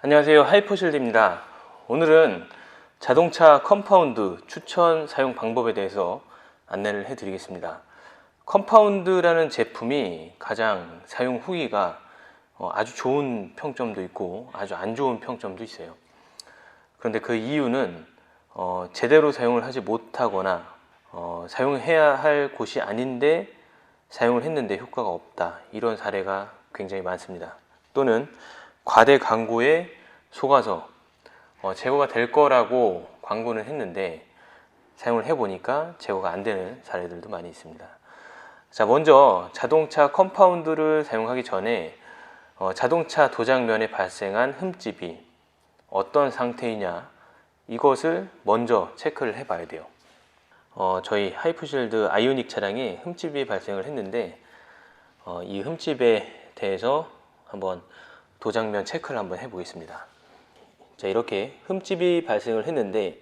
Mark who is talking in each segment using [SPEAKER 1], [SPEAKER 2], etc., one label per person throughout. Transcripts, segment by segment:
[SPEAKER 1] 안녕하세요, 하이퍼실드입니다. 오늘은 자동차 컴파운드 추천 사용 방법에 대해서 안내를 해드리겠습니다. 컴파운드라는 제품이 가장 사용 후기가 아주 좋은 평점도 있고 아주 안 좋은 평점도 있어요. 그런데 그 이유는 제대로 사용을 하지 못하거나 사용해야 할 곳이 아닌데 사용을 했는데 효과가 없다, 이런 사례가 굉장히 많습니다. 또는 과대 광고에 속아서 제거가 될 거라고 광고는 했는데 사용을 해보니까 제거가 안 되는 사례들도 많이 있습니다. 자, 먼저 자동차 컴파운드를 사용하기 전에 자동차 도장면에 발생한 흠집이 어떤 상태이냐, 이것을 먼저 체크를 해 봐야 돼요. 저희 하이퍼실드 아이오닉 차량에 흠집이 발생을 했는데 이 흠집에 대해서 한번 도장면 체크를 한번 해 보겠습니다. 자, 이렇게 흠집이 발생을 했는데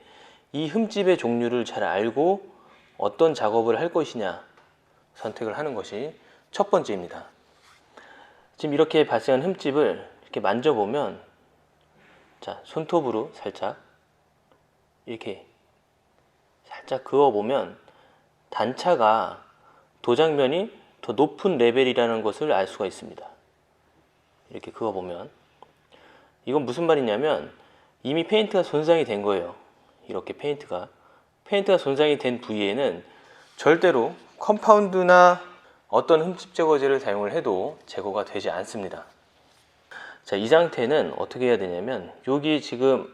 [SPEAKER 1] 이 흠집의 종류를 잘 알고 어떤 작업을 할 것이냐 선택을 하는 것이 첫 번째입니다. 지금 이렇게 발생한 흠집을 이렇게 만져보면, 자, 손톱으로 살짝 이렇게 살짝 그어보면 단차가 도장면이 더 높은 레벨이라는 것을 알 수가 있습니다. 이렇게 그어보면 이건 무슨 말이냐면 이미 페인트가 손상이 된 거예요. 이렇게 페인트가 손상이 된 부위에는 절대로 컴파운드나 어떤 흠집 제거제를 사용을 해도 제거가 되지 않습니다. 자, 이 상태는 어떻게 해야 되냐면, 여기 지금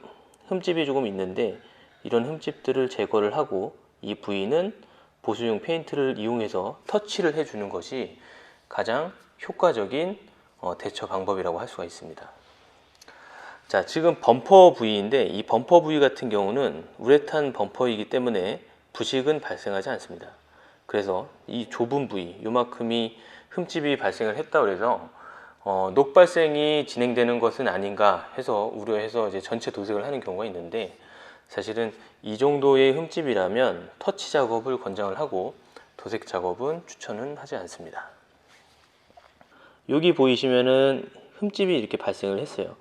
[SPEAKER 1] 흠집이 조금 있는데 이런 흠집들을 제거를 하고 이 부위는 보수용 페인트를 이용해서 터치를 해주는 것이 가장 효과적인 대처 방법이라고 할 수가 있습니다. 자, 지금 범퍼 부위인데 이 범퍼 부위 같은 경우는 우레탄 범퍼이기 때문에 부식은 발생하지 않습니다. 그래서 이 좁은 부위, 요만큼이 흠집이 발생을 했다고 해서 녹 발생이 진행되는 것은 아닌가 해서 우려해서 이제 전체 도색을 하는 경우가 있는데, 사실은 이 정도의 흠집이라면 터치 작업을 권장을 하고 도색 작업은 추천은 하지 않습니다. 여기 보이시면은 흠집이 이렇게 발생을 했어요.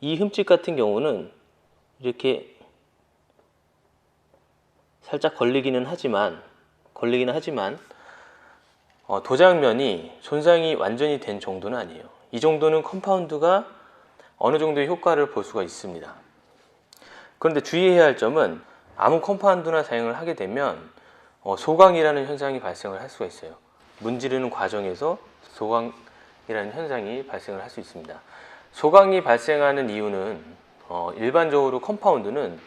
[SPEAKER 1] 이 흠집 같은 경우는 이렇게 살짝 걸리기는 하지만 도장면이 손상이 완전히 된 정도는 아니에요. 이 정도는 컴파운드가 어느 정도의 효과를 볼 수가 있습니다. 그런데 주의해야 할 점은 아무 컴파운드나 사용을 하게 되면 소광이라는 현상이 발생을 할 수가 있어요. 문지르는 과정에서 소광이라는 현상이 발생을 할 수 있습니다. 소광이 발생하는 이유는 일반적으로 컴파운드는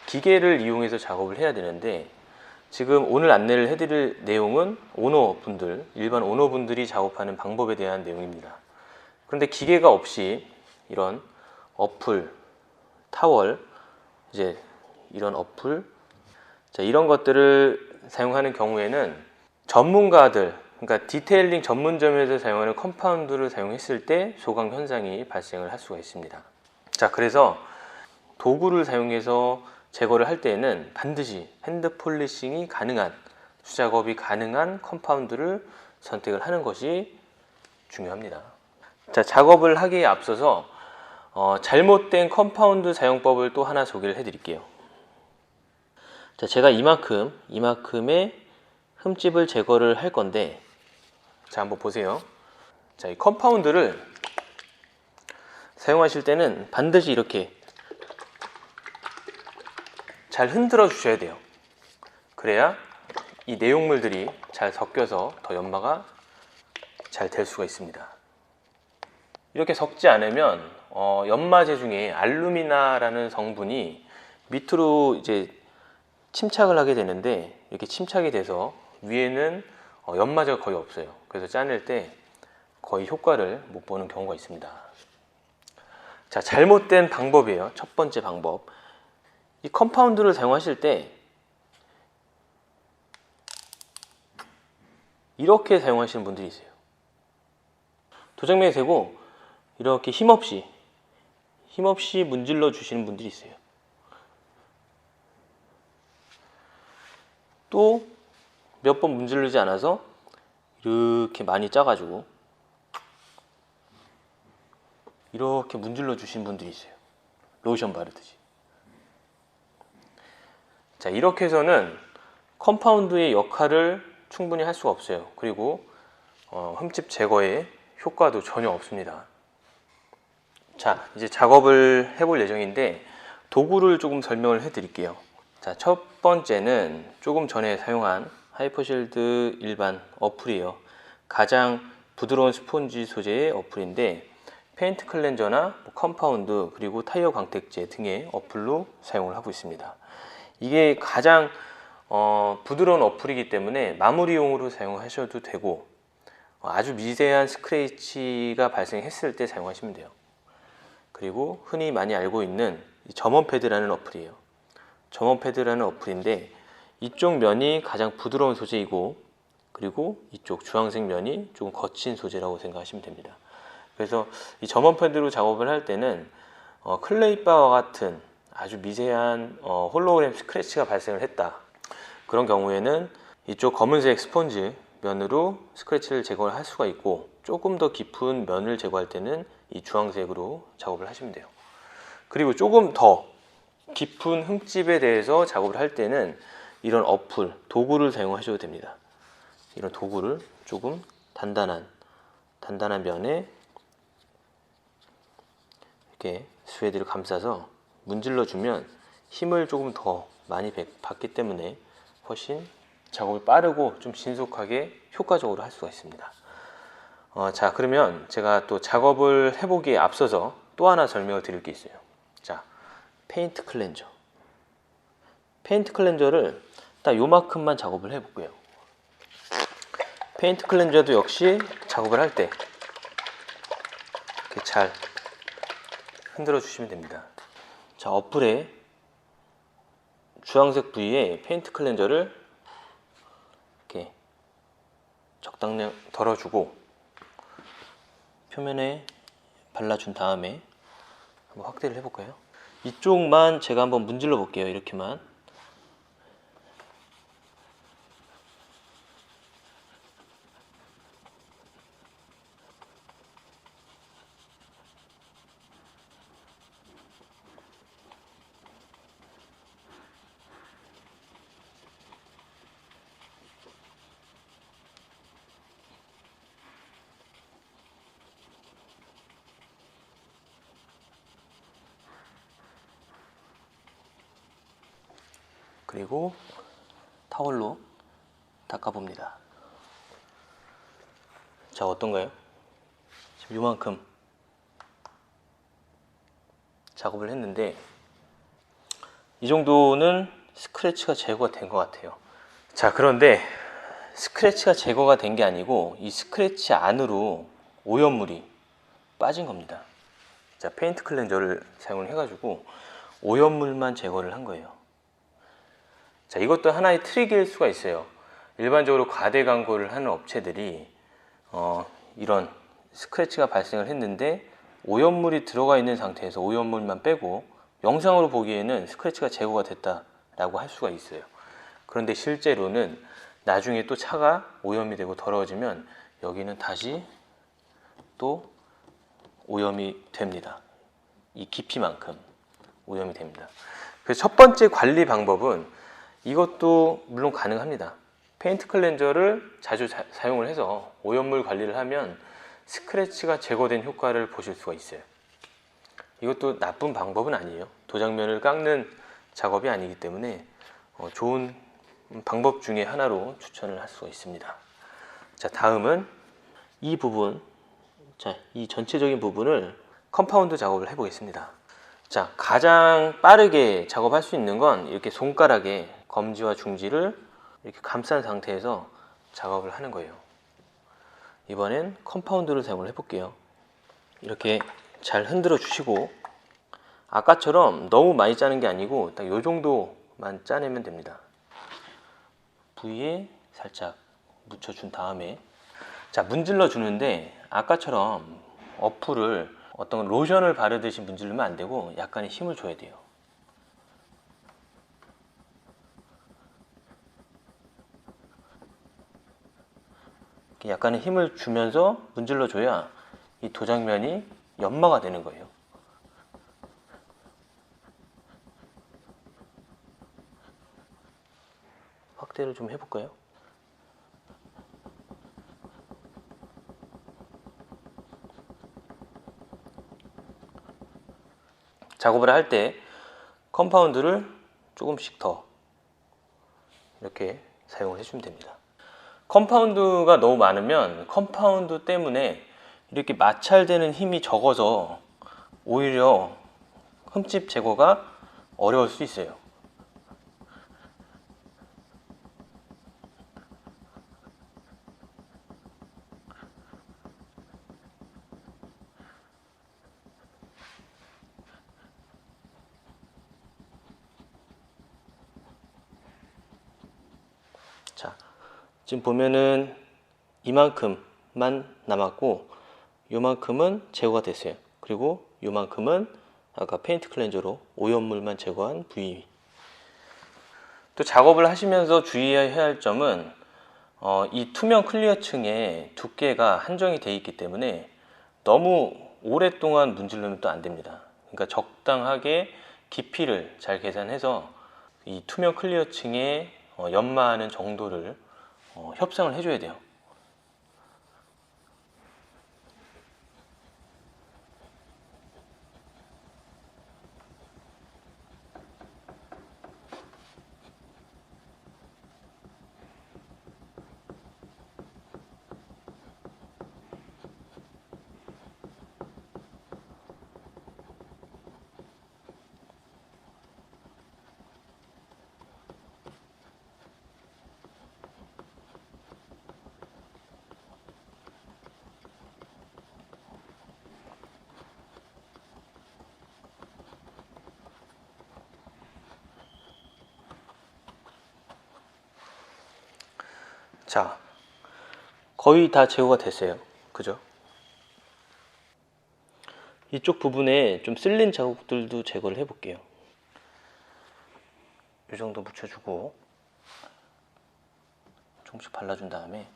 [SPEAKER 1] 기계를 이용해서 작업을 해야 되는데, 지금 오늘 안내를 해드릴 내용은 오너분들, 일반 오너분들이 작업하는 방법에 대한 내용입니다. 그런데 기계가 없이 이런 어플, 타월, 이제 이런 어플, 자, 이런 것들을 사용하는 경우에는 전문가들, 그러니까 디테일링 전문점에서 사용하는 컴파운드를 사용했을 때 소광 현상이 발생을 할 수가 있습니다. 자, 그래서 도구를 사용해서 제거를 할 때에는 반드시 핸드 폴리싱이 가능한, 수작업이 가능한 컴파운드를 선택을 하는 것이 중요합니다. 자, 작업을 하기에 앞서서 잘못된 컴파운드 사용법을 또 하나 소개를 해드릴게요. 자, 제가 이만큼의 흠집을 제거를 할 건데, 자, 한번 보세요. 자, 이 컴파운드를 사용하실 때는 반드시 이렇게 잘 흔들어 주셔야 돼요. 그래야 이 내용물들이 잘 섞여서 더 연마가 잘 될 수가 있습니다. 이렇게 섞지 않으면 연마제 중에 알루미나라는 성분이 밑으로 이제 침착을 하게 되는데, 이렇게 침착이 돼서 위에는 연마제가 거의 없어요. 그래서 짜낼 때 거의 효과를 못 보는 경우가 있습니다. 자, 잘못된 방법이에요. 첫 번째 방법, 이 컴파운드를 사용하실 때 이렇게 사용하시는 분들이 있어요. 도장면에 대고 이렇게 힘없이 문질러 주시는 분들이 있어요. 또 몇 번 문지르지 않아서 이렇게 많이 짜가지고 이렇게 문질러 주신 분들이 있어요. 로션 바르듯이. 자, 이렇게 해서는 컴파운드의 역할을 충분히 할 수가 없어요. 그리고 흠집 제거에 효과도 전혀 없습니다. 자, 이제 작업을 해볼 예정인데 도구를 조금 설명을 해 드릴게요. 자, 첫 번째는 조금 전에 사용한 하이퍼실드 일반 어플이에요. 가장 부드러운 스폰지 소재의 어플인데 페인트 클렌저나 컴파운드 그리고 타이어 광택제 등의 어플로 사용을 하고 있습니다. 이게 가장 부드러운 어플이기 때문에 마무리용으로 사용하셔도 되고 아주 미세한 스크래치가 발생했을 때 사용하시면 돼요. 그리고 흔히 많이 알고 있는 점원 패드라는 어플이에요. 점원 패드라는 어플인데 이쪽 면이 가장 부드러운 소재이고 그리고 이쪽 주황색 면이 조금 거친 소재라고 생각하시면 됩니다. 그래서 이 점원 패드로 작업을 할 때는 클레이바와 같은 아주 미세한 홀로그램 스크래치가 발생을 했다. 그런 경우에는 이쪽 검은색 스펀지 면으로 스크래치를 제거를 할 수가 있고 조금 더 깊은 면을 제거할 때는 이 주황색으로 작업을 하시면 돼요. 그리고 조금 더 깊은 흠집에 대해서 작업을 할 때는 이런 어플, 도구를 사용하셔도 됩니다. 이런 도구를 조금 단단한 면에 이렇게 스웨드를 감싸서 문질러 주면 힘을 조금 더 많이 받기 때문에 훨씬 작업이 빠르고 좀 신속하게 효과적으로 할 수가 있습니다. 자, 그러면 제가 또 작업을 해보기에 앞서서 또 하나 설명을 드릴 게 있어요. 자, 페인트 클렌저. 페인트 클렌저를 딱 요만큼만 작업을 해볼게요. 페인트 클렌저도 역시 작업을 할 때 이렇게 잘 흔들어 주시면 됩니다. 자, 어플에 주황색 부위에 페인트 클렌저를 이렇게 적당량 덜어주고 표면에 발라준 다음에 한번 확대를 해볼까요? 이쪽만 제가 한번 문질러 볼게요. 이렇게만. 그리고 타월로 닦아봅니다. 자, 어떤가요? 지금 요만큼 작업을 했는데 이 정도는 스크래치가 제거가 된 것 같아요. 자, 그런데 스크래치가 제거가 된 게 아니고 이 스크래치 안으로 오염물이 빠진 겁니다. 자, 페인트 클렌저를 사용을 해가지고 오염물만 제거를 한 거예요. 자, 이것도 하나의 트릭일 수가 있어요. 일반적으로 과대 광고를 하는 업체들이 이런 스크래치가 발생을 했는데 오염물이 들어가 있는 상태에서 오염물만 빼고 영상으로 보기에는 스크래치가 제거가 됐다라고 할 수가 있어요. 그런데 실제로는 나중에 또 차가 오염이 되고 더러워지면 여기는 다시 또 오염이 됩니다. 이 깊이만큼 오염이 됩니다. 그래서 첫 번째 관리 방법은 이것도 물론 가능합니다. 페인트 클렌저를 자주 사용을 해서 오염물 관리를 하면 스크래치가 제거된 효과를 보실 수가 있어요. 이것도 나쁜 방법은 아니에요. 도장면을 깎는 작업이 아니기 때문에 좋은 방법 중에 하나로 추천을 할 수가 있습니다. 자, 다음은 이 부분, 자, 이 전체적인 부분을 컴파운드 작업을 해보겠습니다. 자, 가장 빠르게 작업할 수 있는 건 이렇게 손가락에 검지와 중지를 이렇게 감싼 상태에서 작업을 하는 거예요. 이번엔 컴파운드를 사용을 해볼게요. 이렇게 잘 흔들어 주시고 아까처럼 너무 많이 짜는 게 아니고 딱 이 정도만 짜내면 됩니다. 부위에 살짝 묻혀준 다음에 자, 문질러 주는데 아까처럼 어플을 어떤 로션을 바르듯이 문지르면 안 되고 약간의 힘을 줘야 돼요. 약간의 힘을 주면서 문질러 줘야 이 도장면이 연마가 되는 거예요. 확대를 좀 해볼까요? 작업을 할 때 컴파운드를 조금씩 더 이렇게 사용을 해주면 됩니다. 컴파운드가 너무 많으면 컴파운드 때문에 이렇게 마찰되는 힘이 적어서 오히려 흠집 제거가 어려울 수 있어요. 자, 지금 보면은 이만큼만 남았고 요만큼은 제거가 됐어요. 그리고 요만큼은 아까 페인트 클렌저로 오염물만 제거한 부위. 또 작업을 하시면서 주의해야 할 점은 이 투명 클리어층의 두께가 한정이 되어 있기 때문에 너무 오랫동안 문지르면 또 안 됩니다. 그러니까 적당하게 깊이를 잘 계산해서 이 투명 클리어층에 연마하는 정도를 협상을 해줘야 돼요. 자, 거의 다 제거가 됐어요. 그죠? 이쪽 부분에 좀 쓸린 자국들도 제거를 해 볼게요. 이 정도 묻혀주고 조금씩 발라준 다음에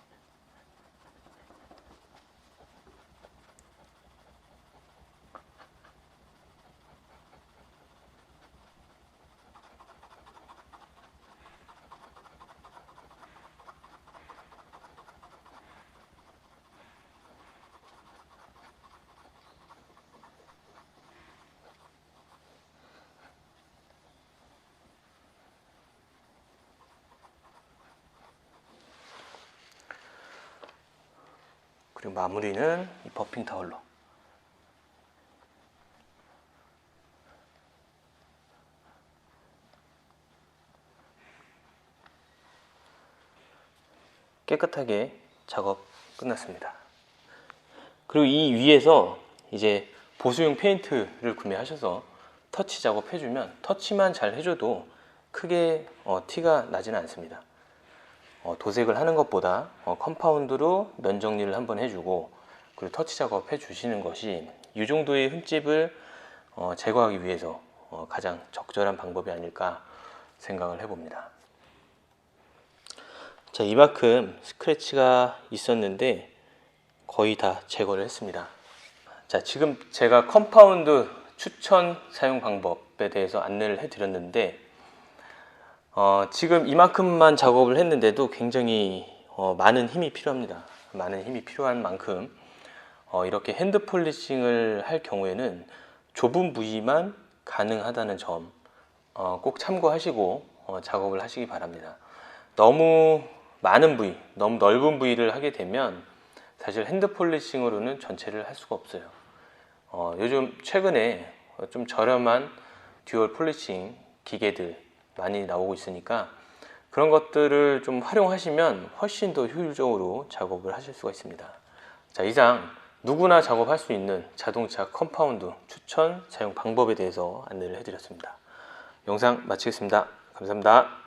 [SPEAKER 1] 그리고 마무리는 이 버핑 타월로. 깨끗하게 작업 끝났습니다. 그리고 이 위에서 이제 보수용 페인트를 구매하셔서 터치 작업 해주면, 터치만 잘 해줘도 크게 티가 나지는 않습니다. 도색을 하는 것보다 컴파운드로 면 정리를 한번 해주고 그리고 터치 작업 해주시는 것이 이 정도의 흠집을 제거하기 위해서 가장 적절한 방법이 아닐까 생각을 해봅니다. 자, 이만큼 스크래치가 있었는데 거의 다 제거를 했습니다. 자, 지금 제가 컴파운드 추천 사용 방법에 대해서 안내를 해드렸는데 지금 이만큼만 작업을 했는데도 굉장히 많은 힘이 필요합니다. 많은 힘이 필요한 만큼 이렇게 핸드 폴리싱을 할 경우에는 좁은 부위만 가능하다는 점 꼭 참고하시고 작업을 하시기 바랍니다. 너무 많은 부위, 너무 넓은 부위를 하게 되면 사실 핸드 폴리싱으로는 전체를 할 수가 없어요. 요즘 최근에 좀 저렴한 듀얼 폴리싱 기계들 많이 나오고 있으니까 그런 것들을 좀 활용하시면 훨씬 더 효율적으로 작업을 하실 수가 있습니다. 자, 이상 누구나 작업할 수 있는 자동차 컴파운드 추천 사용 방법에 대해서 안내를 해드렸습니다. 영상 마치겠습니다. 감사합니다.